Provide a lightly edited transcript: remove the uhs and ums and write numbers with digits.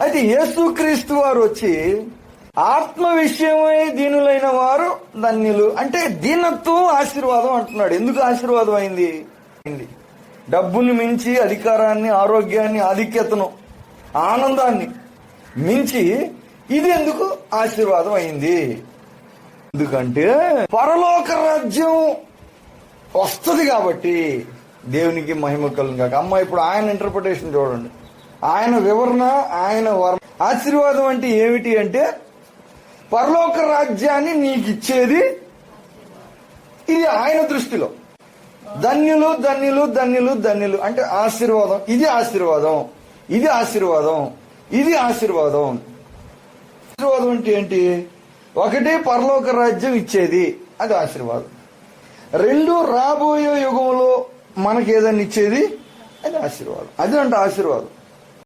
అయితే యేసుక్రీస్తు వారు వచ్చి ఆత్మ విషయమై దీనులైన వారు ధన్యులు అంటే దీనత్వం ఆశీర్వాదం అంటున్నాడు. ఎందుకు ఆశీర్వాదం అయింది? డబ్బుని మించి అధికారాన్ని, ఆరోగ్యాన్ని, ఆధిక్యతను, ఆనందాన్ని మించి ఇది ఎందుకు ఆశీర్వాదం అయింది? ఎందుకంటే పరలోక రాజ్యం వస్తుంది కాబట్టి. దేవునికి మహిమ కలుగును గాక. అమ్మ, ఇప్పుడు ఆయన ఇంటర్ప్రిటేషన్ చూడండి, ఆయన వివరణ, ఆయన ఆశీర్వాదం అంటే ఏమిటి అంటే పరలోక రాజ్యాన్ని నీకు ఇచ్చేది. ఇది ఆయన దృష్టిలో ధన్యులు ధన్యులు ధన్యులు ధన్యులు అంటే ఆశీర్వాదం. ఇది ఆశీర్వాదం, ఇది ఆశీర్వాదం, ఇది ఆశీర్వాదం. ఆశీర్వాదం అంటే ఏంటి? ఒకటి పరలోక రాజ్యం ఇచ్చేది, అది ఆశీర్వాదం. రెండు రాబోయే యుగంలో మనకి ఏదైనా ఇచ్చేది, అది ఆశీర్వాదం. అది అంటే ఆశీర్వాదం.